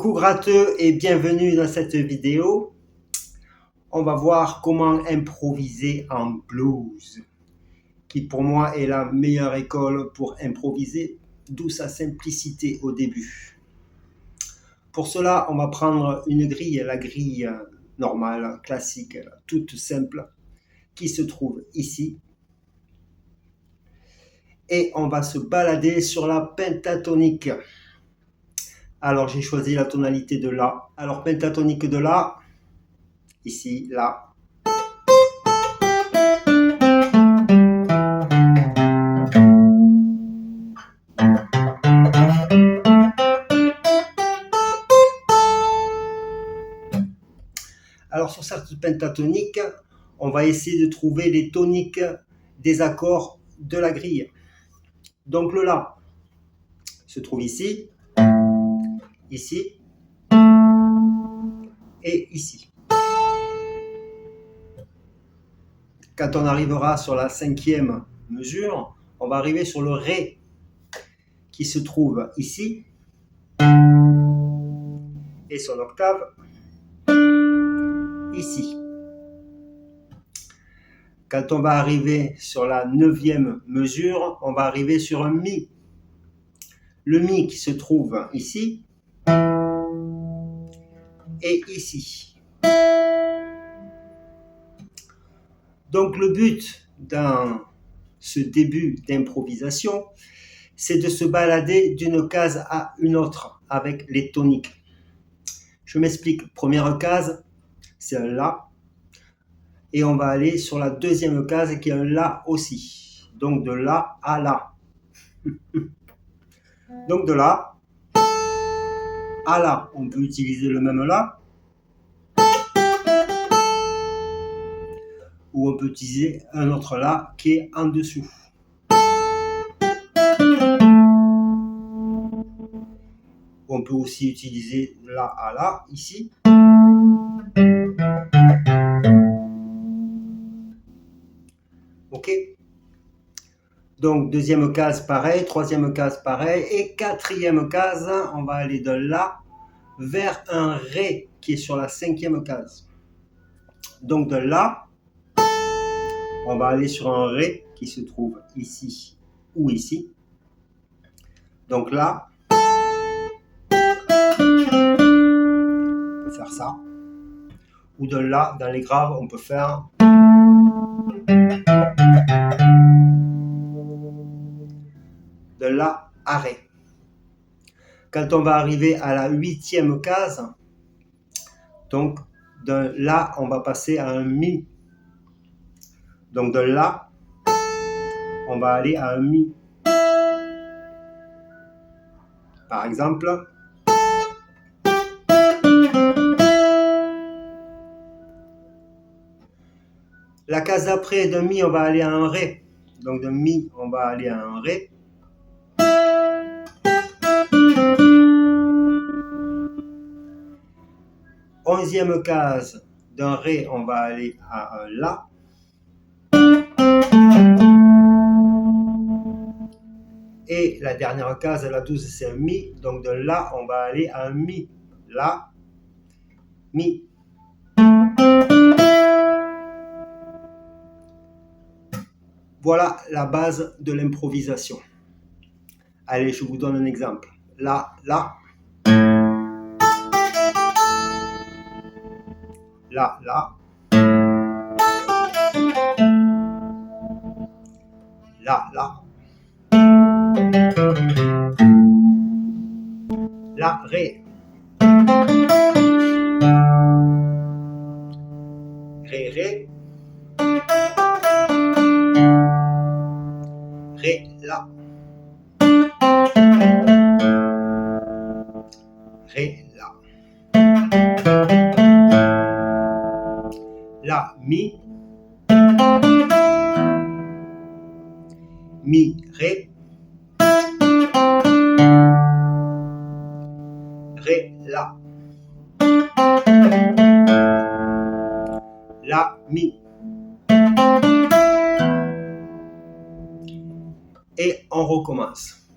Coucou gratteux et bienvenue dans cette vidéo. On va voir comment improviser en blues, qui pour moi est la meilleure école pour improviser, d'où sa simplicité au début. Pour cela, on va prendre une grille, la grille normale, classique, toute simple, qui se trouve ici. Et on va se balader sur la pentatonique. Alors j'ai choisi la tonalité de La. Alors pentatonique de La, ici, La. Alors sur cette pentatonique, on va essayer de trouver les toniques des accords de la grille. Donc le La se trouve ici, ici et ici. Quand on arrivera sur la cinquième mesure, on va arriver sur le Ré qui se trouve ici et son octave ici. Quand on va arriver sur la neuvième mesure, on va arriver sur un Mi. Le Mi qui se trouve ici et ici. Donc le but dans ce début d'improvisation, c'est de se balader d'une case à une autre avec les toniques. Je m'explique. Première case, c'est un La. Et on va aller sur la deuxième case qui est un La aussi. Donc de La à La. Donc de La à La. On peut utiliser le même La. Ou on peut utiliser un autre La qui est en dessous. On peut aussi utiliser La à La ici. Ok. Donc deuxième case pareil, troisième case pareil et quatrième case, on va aller de La vers un Ré qui est sur la cinquième case. Donc de là, on va aller sur un Ré qui se trouve ici ou ici. Donc là, on peut faire ça. Ou de là, dans les graves, on peut faire de là à Ré. Quand on va arriver à la huitième case, donc de là, on va passer à un Mi. Donc de là, on va aller à un Mi. Par exemple, la case d'après de Mi, on va aller à un Ré. Donc de Mi, on va aller à un Ré. Onzième case d'un Ré, on va aller à un La. Et la dernière case, la 12, c'est un Mi. Donc de là, on va aller à un Mi. La, Mi. Voilà la base de l'improvisation. Allez, je vous donne un exemple. La, La. La, La. La, La. La, Ré. Ré, Ré. Ré, La. Ré, La. La, Mi. Mi, Ré. Ré, La. La, Mi. Et on recommence.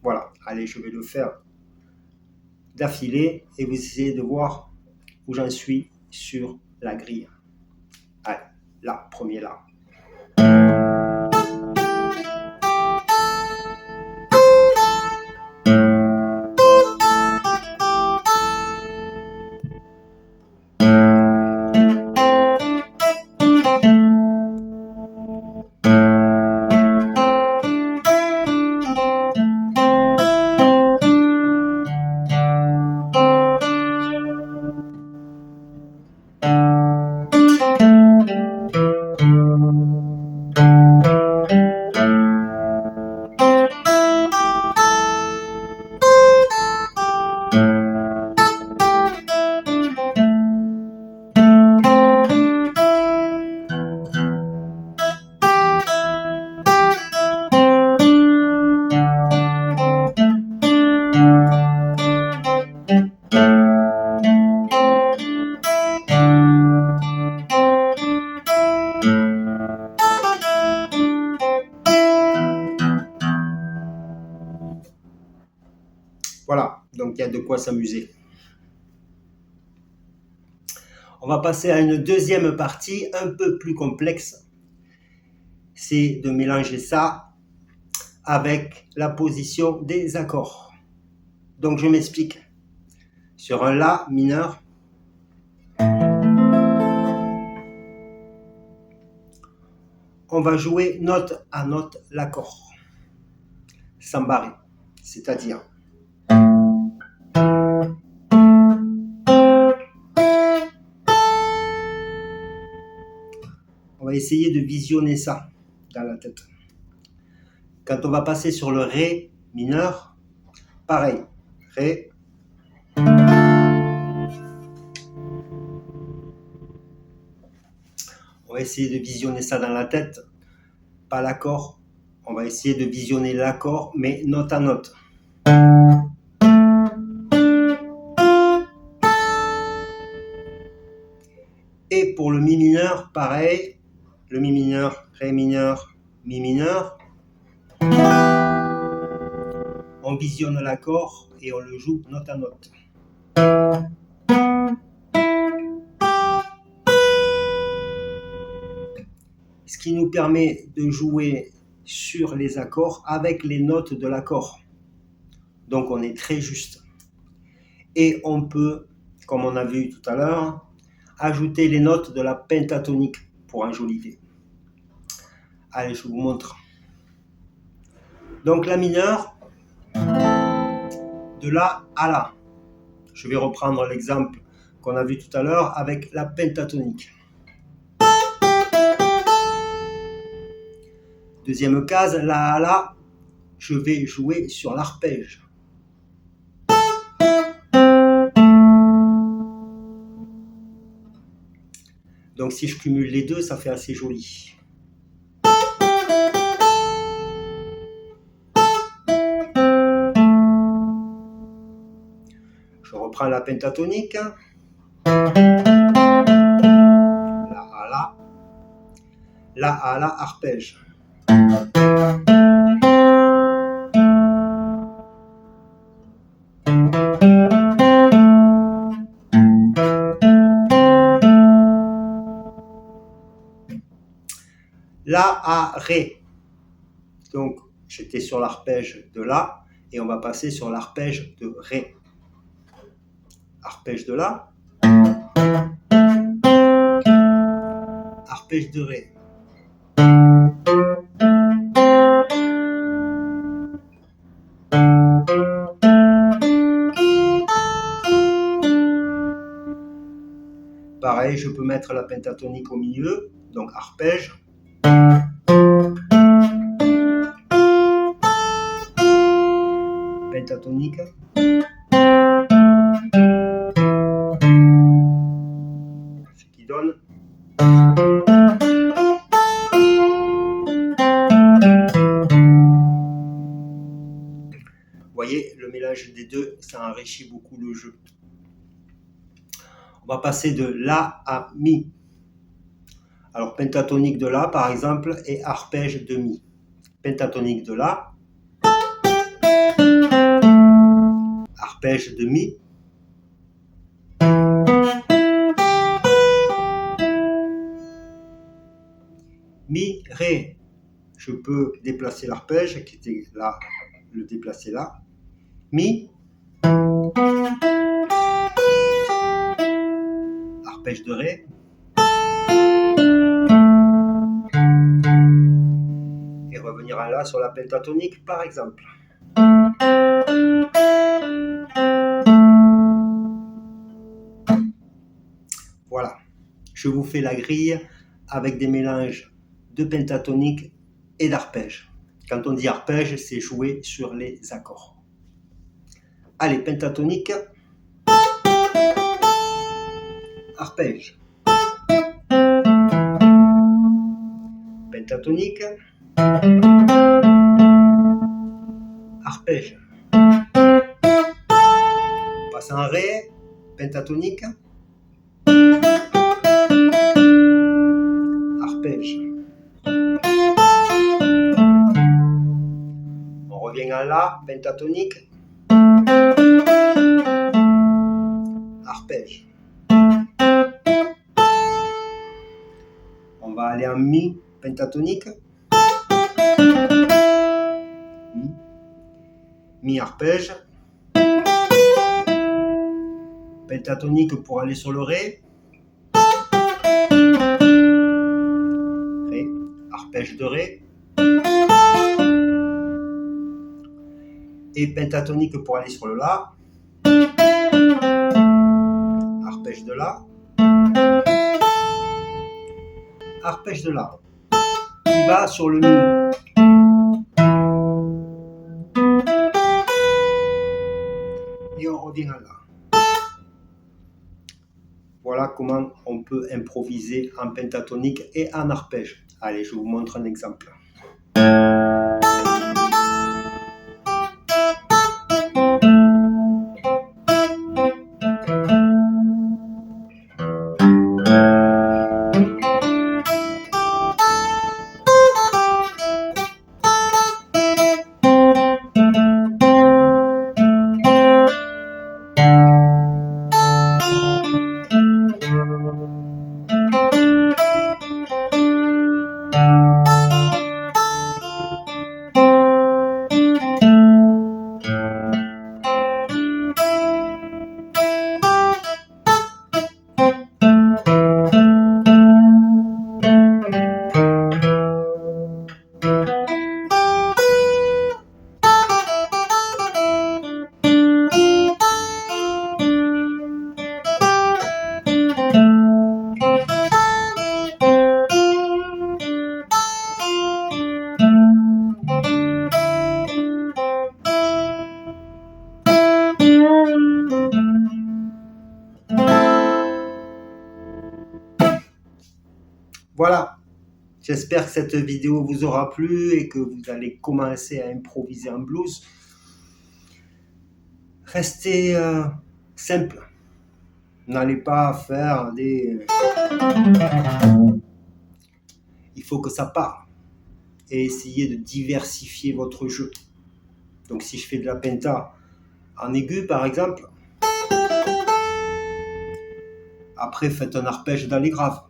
Voilà, allez, je vais le faire d'affilée et vous essayez de voir où j'en suis sur la grille. Allez, là, premier là. Voilà, donc il y a de quoi s'amuser. On va passer à une deuxième partie un peu plus complexe. C'est de mélanger ça avec la position des accords. Donc je m'explique. Sur un La mineur, on va jouer note à note l'accord, sans barrer. C'est-à-dire, on va essayer de visionner ça dans la tête. Quand on va passer sur le Ré mineur, pareil. Ré. On va essayer de visionner ça dans la tête. Pas l'accord. On va essayer de visionner l'accord, mais note à note. Et pour le Mi mineur, pareil. Le Mi mineur, Ré mineur, Mi mineur. On visionne l'accord et on le joue note à note. Ce qui nous permet de jouer sur les accords avec les notes de l'accord. Donc on est très juste. Et on peut, comme on a vu tout à l'heure, ajouter les notes de la pentatonique pour enjoliver. Allez, je vous montre. Donc la mineure, de La à La. Je vais reprendre l'exemple qu'on a vu tout à l'heure avec la pentatonique. Deuxième case, La à La, je vais jouer sur l'arpège. Donc si je cumule les deux, ça fait assez joli. Je reprends la pentatonique. La à La. La à La, arpège. La à Ré. Donc j'étais sur l'arpège de La et on va passer sur l'arpège de Ré. Arpège de La. Arpège de Ré. Pareil, je peux mettre la pentatonique au milieu, donc arpège. Pentatonique. Ce qui donne. Vous voyez, le mélange des deux, ça enrichit beaucoup le jeu. On va passer de La à Mi. Alors, pentatonique de La, par exemple, et arpège de Mi. Pentatonique de La. Arpège de Mi. Mi, Ré. Je peux déplacer l'arpège qui était là, le déplacer là. Mi. Arpège de Ré. Et revenir à La sur la pentatonique par exemple. Voilà, je vous fais la grille avec des mélanges de pentatonique et d'arpège. Quand on dit arpège, c'est jouer sur les accords. Allez, pentatonique, arpège, pentatonique, arpège. On passe en Ré, pentatonique, arpège. On revient en La, pentatonique, arpège. On va aller en Mi, pentatonique, Mi, Mi arpège, pentatonique pour aller sur le Ré, Ré, arpège de Ré, et pentatonique pour aller sur le La, arpège de La, arpège de La, qui va sur le Mi. Et on revient à La. Voilà comment on peut improviser en pentatonique et en arpège. Allez, je vous montre un exemple. Voilà, j'espère que cette vidéo vous aura plu et que vous allez commencer à improviser en blues. Restez simple, n'allez pas faire des... Il faut que ça parle et essayez de diversifier votre jeu. Donc si je fais de la penta en aigu par exemple, après faites un arpège dans les graves.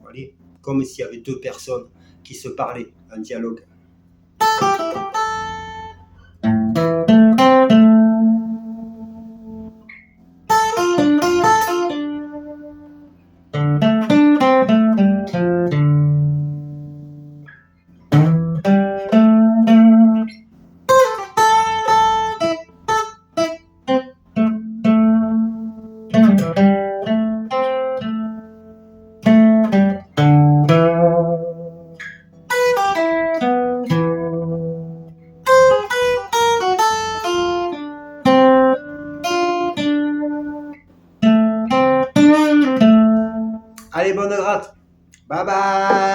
Voyez, comme s'il y avait deux personnes qui se parlaient, un dialogue. Allez, bonne gratte. Bye bye.